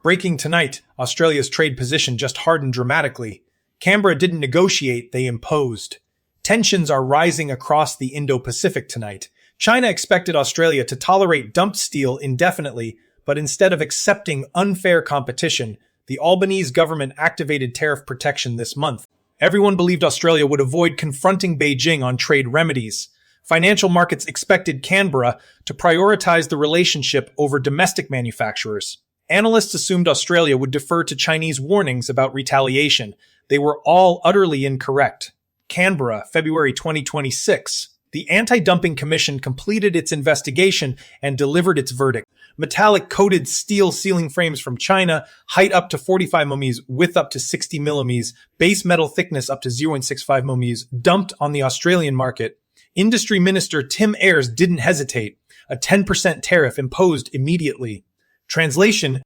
Breaking tonight, Australia's trade position just hardened dramatically. Canberra didn't negotiate, they imposed. Tensions are rising across the Indo-Pacific tonight. China expected Australia to tolerate dumped steel indefinitely, but instead of accepting unfair competition, the Albanese government activated tariff protection this month. Everyone believed Australia would avoid confronting Beijing on trade remedies. Financial markets expected Canberra to prioritize the relationship over domestic manufacturers. Analysts assumed Australia would defer to Chinese warnings about retaliation. They were all utterly incorrect. Canberra, February 2026. The Anti-Dumping Commission completed its investigation and delivered its verdict. Metallic-coated steel ceiling frames from China, height up to 45 mm, width up to 60 mm, base metal thickness up to 0.65 mm, dumped on the Australian market. Industry Minister Tim Ayres didn't hesitate. A 10% tariff imposed immediately. Translation: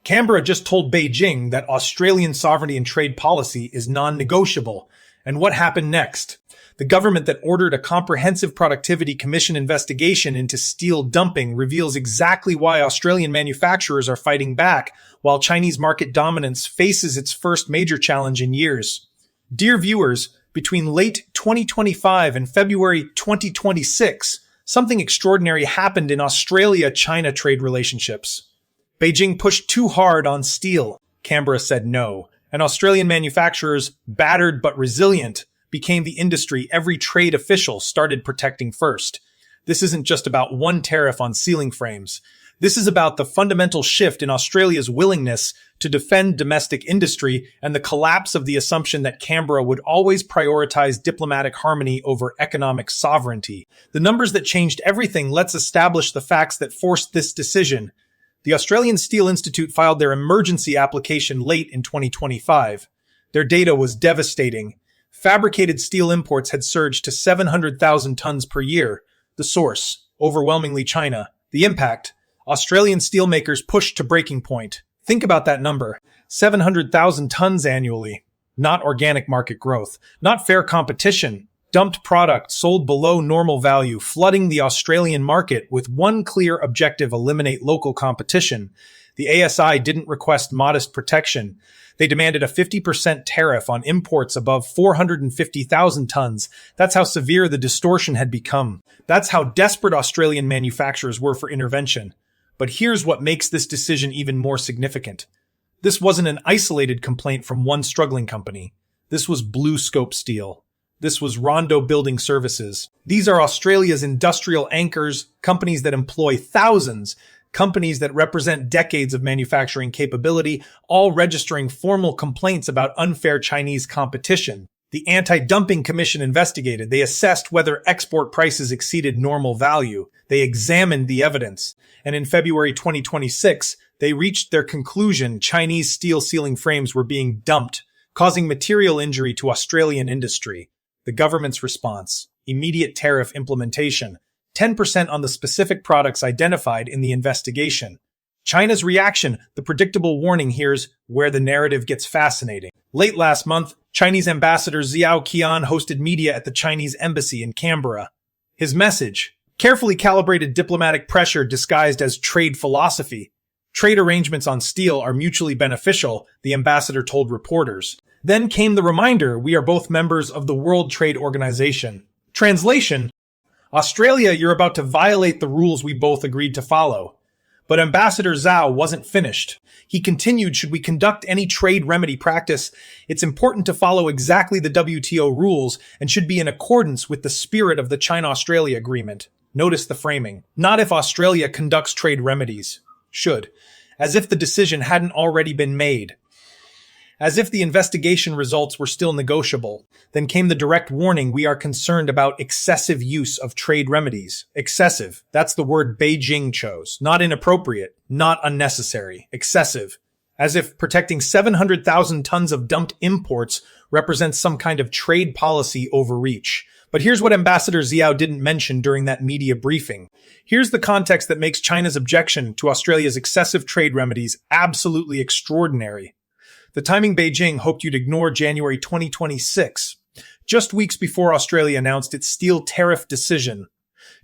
Canberra just told Beijing that Australian sovereignty and trade policy is non-negotiable. And what happened next? The government that ordered a comprehensive Productivity Commission investigation into steel dumping reveals exactly why Australian manufacturers are fighting back, while Chinese market dominance faces its first major challenge in years. Dear viewers, between late 2025 and February 2026, something extraordinary happened in Australia-China trade relationships. Beijing pushed too hard on steel. Canberra said no. And Australian manufacturers, battered but resilient, became the industry every trade official started protecting first. This isn't just about one tariff on ceiling frames. This is about the fundamental shift in Australia's willingness to defend domestic industry and the collapse of the assumption that Canberra would always prioritize diplomatic harmony over economic sovereignty. The numbers that changed everything. Let's establish the facts that forced this decision. The Australian Steel Institute filed their emergency application late in 2025. Their data was devastating. Fabricated steel imports had surged to 700,000 tons per year. The source: overwhelmingly China. The impact: Australian steelmakers pushed to breaking point. Think about that number. 700,000 tons annually. Not organic market growth. Not fair competition. Dumped product sold below normal value, flooding the Australian market with one clear objective: eliminate local competition. The ASI didn't request modest protection. They demanded a 50% tariff on imports above 450,000 tons. That's how severe the distortion had become. That's how desperate Australian manufacturers were for intervention. But here's what makes this decision even more significant. This wasn't an isolated complaint from one struggling company. This was Blue Scope Steel. This was Rondo Building Services. These are Australia's industrial anchors, companies that employ thousands, companies that represent decades of manufacturing capability, all registering formal complaints about unfair Chinese competition. The Anti-Dumping Commission investigated. They assessed whether export prices exceeded normal value. They examined the evidence. And in February 2026, they reached their conclusion: Chinese steel ceiling frames were being dumped, causing material injury to Australian industry. The government's response: immediate tariff implementation, 10% on the specific products identified in the investigation. China's reaction: the predictable warning. Here's where the narrative gets fascinating. Late last month, Chinese Ambassador Xiao Qian hosted media at the Chinese embassy in Canberra. His message: carefully calibrated diplomatic pressure disguised as trade philosophy. Trade arrangements on steel are mutually beneficial, the ambassador told reporters. Then came the reminder: we are both members of the World Trade Organization. Translation: Australia, you're about to violate the rules we both agreed to follow. But Ambassador Zhao wasn't finished. He continued: should we conduct any trade remedy practice, it's important to follow exactly the WTO rules and should be in accordance with the spirit of the China-Australia Agreement. Notice the framing. Not if Australia conducts trade remedies. Should. As if the decision hadn't already been made. As if the investigation results were still negotiable. Then came the direct warning: we are concerned about excessive use of trade remedies. Excessive. That's the word Beijing chose. Not inappropriate. Not unnecessary. Excessive. As if protecting 700,000 tons of dumped imports represents some kind of trade policy overreach. But here's what Ambassador Xiao didn't mention during that media briefing. Here's the context that makes China's objection to Australia's excessive trade remedies absolutely extraordinary. The timing: Beijing hoped you'd ignore January 2026, just weeks before Australia announced its steel tariff decision.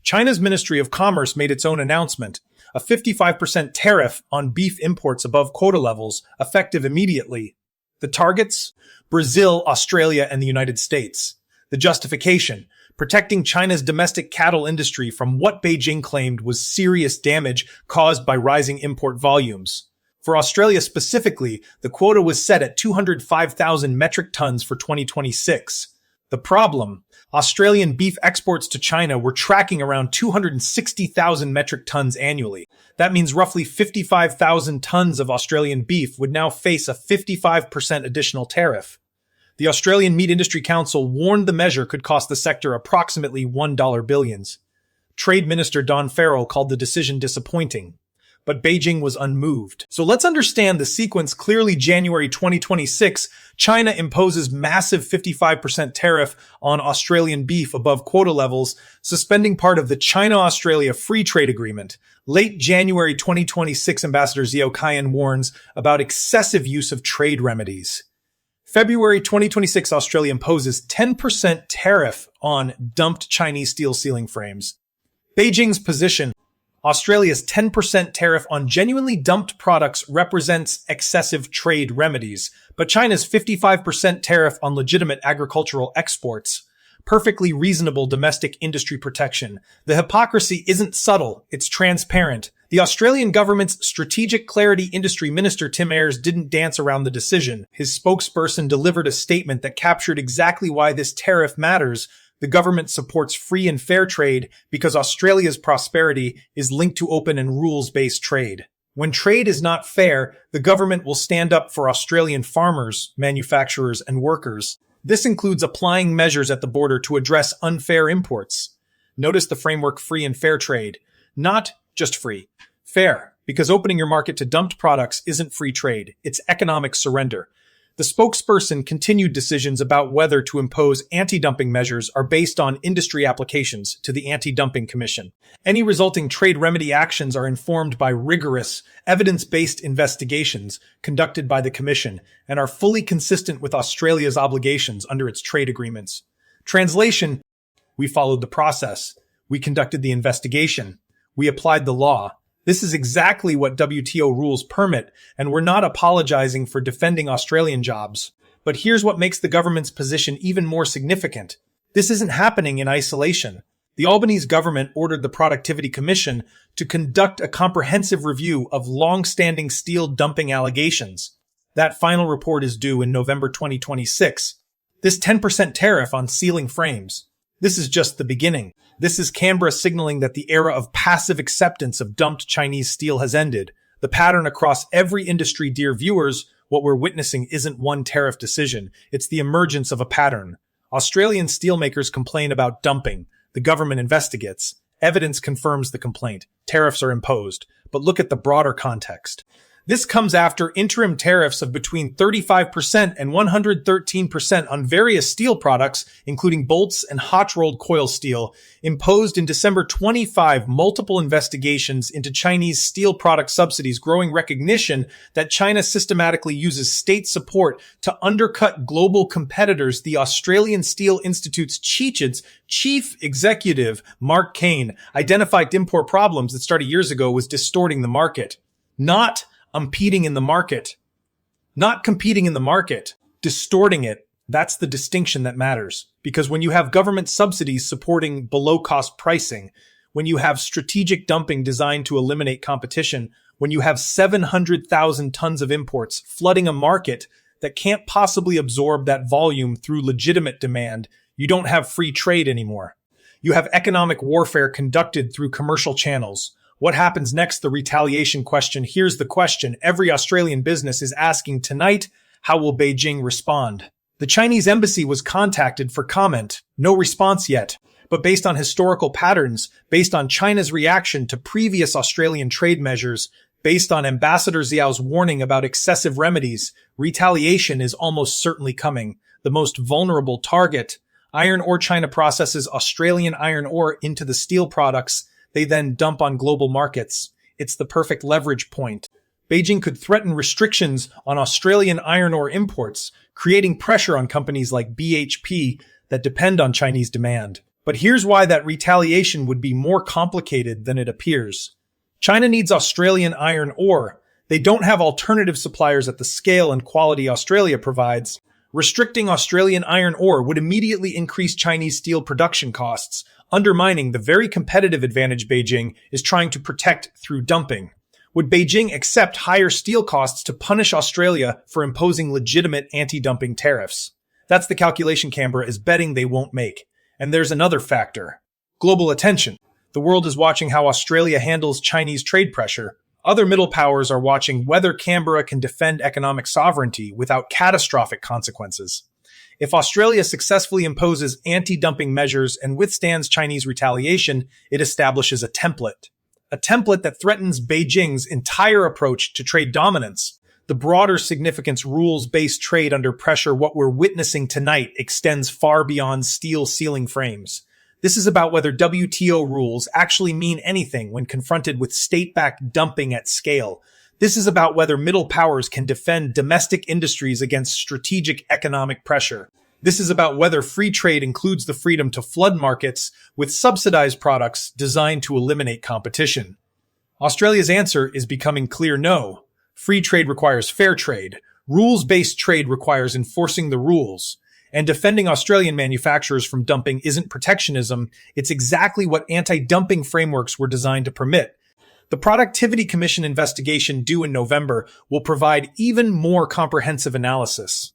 China's Ministry of Commerce made its own announcement, a 55% tariff on beef imports above quota levels, effective immediately. The targets? Brazil, Australia, and the United States. The justification? Protecting China's domestic cattle industry from what Beijing claimed was serious damage caused by rising import volumes. For Australia specifically, the quota was set at 205,000 metric tons for 2026. The problem? Australian beef exports to China were tracking around 260,000 metric tons annually. That means roughly 55,000 tons of Australian beef would now face a 55% additional tariff. The Australian Meat Industry Council warned the measure could cost the sector approximately $1 billions. Trade Minister Don Farrell called the decision disappointing, but Beijing was unmoved. So let's understand the sequence clearly. January 2026, China imposes massive 55% tariff on Australian beef above quota levels, suspending part of the China-Australia Free Trade Agreement. Late January 2026, Ambassador Zhao Qian warns about excessive use of trade remedies. February 2026, Australia imposes 10% tariff on dumped Chinese steel ceiling frames. Beijing's position: Australia's 10% tariff on genuinely dumped products represents excessive trade remedies, but China's 55% tariff on legitimate agricultural exports, perfectly reasonable domestic industry protection. The hypocrisy isn't subtle, it's transparent. The Australian government's Strategic Clarity Industry Minister Tim Ayres didn't dance around the decision. His spokesperson delivered a statement that captured exactly why this tariff matters. The government supports free and fair trade because Australia's prosperity is linked to open and rules-based trade. When trade is not fair, the government will stand up for Australian farmers, manufacturers, and workers. This includes applying measures at the border to address unfair imports. Notice the framework: free and fair trade. Not just free. Fair, because opening your market to dumped products isn't free trade, it's economic surrender. The spokesperson continued: decisions about whether to impose anti-dumping measures are based on industry applications to the Anti-Dumping Commission. Any resulting trade remedy actions are informed by rigorous, evidence-based investigations conducted by the Commission and are fully consistent with Australia's obligations under its trade agreements. Translation: we followed the process. We conducted the investigation. We applied the law. This is exactly what WTO rules permit, and we're not apologizing for defending Australian jobs. But here's what makes the government's position even more significant. This isn't happening in isolation. The Albanese government ordered the Productivity Commission to conduct a comprehensive review of long-standing steel dumping allegations. That final report is due in November 2026. This 10% tariff on ceiling frames, this is just the beginning. This is Canberra signaling that the era of passive acceptance of dumped Chinese steel has ended. The pattern across every industry, dear viewers, what we're witnessing isn't one tariff decision. It's the emergence of a pattern. Australian steelmakers complain about dumping. The government investigates. Evidence confirms the complaint. Tariffs are imposed. But look at the broader context. This comes after interim tariffs of between 35% and 113% on various steel products, including bolts and hot-rolled coil steel, imposed in December 25. Multiple investigations into Chinese steel product subsidies, growing recognition that China systematically uses state support to undercut global competitors. The Australian Steel Institute's chief executive, Mark Kane, identified import problems that started years ago was distorting the market. Not competing in the market, distorting it. That's the distinction that matters. Because when you have government subsidies supporting below-cost pricing, when you have strategic dumping designed to eliminate competition, when you have 700,000 tons of imports flooding a market that can't possibly absorb that volume through legitimate demand, you don't have free trade anymore. You have economic warfare conducted through commercial channels. What happens next? The retaliation question. Here's the question every Australian business is asking tonight: how will Beijing respond? The Chinese embassy was contacted for comment. No response yet. But based on historical patterns, based on China's reaction to previous Australian trade measures, based on Ambassador Zhao's warning about excessive remedies, retaliation is almost certainly coming. The most vulnerable target. Iron ore. China processes Australian iron ore into the steel products they then dump on global markets. It's the perfect leverage point. Beijing could threaten restrictions on Australian iron ore imports, creating pressure on companies like BHP that depend on Chinese demand. But here's why that retaliation would be more complicated than it appears. China needs Australian iron ore. They don't have alternative suppliers at the scale and quality Australia provides. Restricting Australian iron ore would immediately increase Chinese steel production costs, undermining the very competitive advantage Beijing is trying to protect through dumping. Would Beijing accept higher steel costs to punish Australia for imposing legitimate anti-dumping tariffs? That's the calculation Canberra is betting they won't make. And there's another factor. Global attention. The world is watching how Australia handles Chinese trade pressure. Other middle powers are watching whether Canberra can defend economic sovereignty without catastrophic consequences. If Australia successfully imposes anti-dumping measures and withstands Chinese retaliation, it establishes a template that threatens Beijing's entire approach to trade dominance. The broader significance rules-based trade under pressure, what we're witnessing tonight, extends far beyond steel ceiling frames. This is about whether WTO rules actually mean anything when confronted with state-backed dumping at scale. This is about whether middle powers can defend domestic industries against strategic economic pressure. This is about whether free trade includes the freedom to flood markets with subsidized products designed to eliminate competition. Australia's answer is becoming clear no. Free trade requires fair trade. Rules-based trade requires enforcing the rules. And defending Australian manufacturers from dumping isn't protectionism, it's exactly what anti-dumping frameworks were designed to permit. The Productivity Commission investigation due in November will provide even more comprehensive analysis.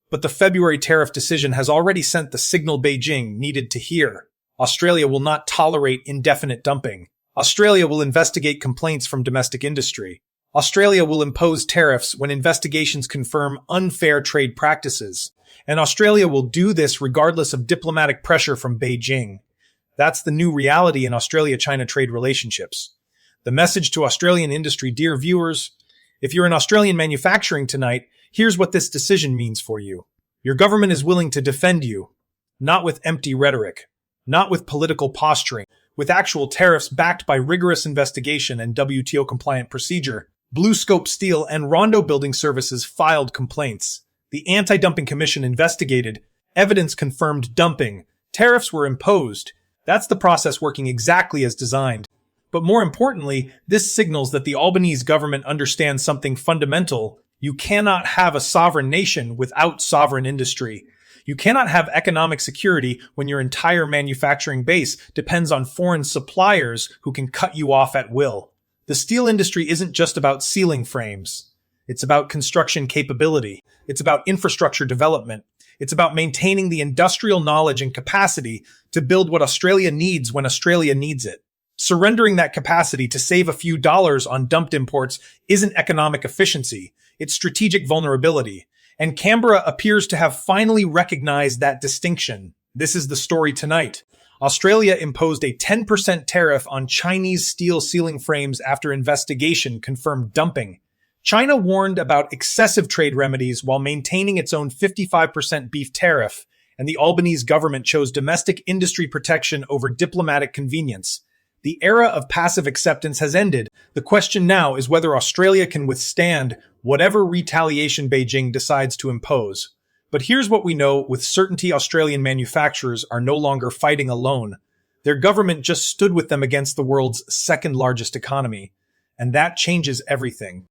But the February tariff decision has already sent the signal Beijing needed to hear. Australia will not tolerate indefinite dumping. Australia will investigate complaints from domestic industry. Australia will impose tariffs when investigations confirm unfair trade practices. And Australia will do this regardless of diplomatic pressure from Beijing. That's the new reality in Australia-China trade relationships. The message to Australian industry, dear viewers, if you're in Australian manufacturing tonight, here's what this decision means for you. Your government is willing to defend you, not with empty rhetoric, not with political posturing, with actual tariffs backed by rigorous investigation and WTO-compliant procedure. BlueScope Steel and Rondo Building Services filed complaints. The Anti-Dumping Commission investigated. Evidence confirmed dumping. Tariffs were imposed. That's the process working exactly as designed. But more importantly, this signals that the Albanese government understands something fundamental. You cannot have a sovereign nation without sovereign industry. You cannot have economic security when your entire manufacturing base depends on foreign suppliers who can cut you off at will. The steel industry isn't just about ceiling frames. It's about construction capability. It's about infrastructure development. It's about maintaining the industrial knowledge and capacity to build what Australia needs when Australia needs it. Surrendering that capacity to save a few dollars on dumped imports isn't economic efficiency. It's strategic vulnerability. And Canberra appears to have finally recognized that distinction. This is the story tonight. Australia imposed a 10% tariff on Chinese steel ceiling frames after investigation confirmed dumping. China warned about excessive trade remedies while maintaining its own 55% beef tariff, and the Albanese government chose domestic industry protection over diplomatic convenience. The era of passive acceptance has ended. The question now is whether Australia can withstand whatever retaliation Beijing decides to impose. But here's what we know with certainty: Australian manufacturers are no longer fighting alone. Their government just stood with them against the world's second largest economy. And that changes everything.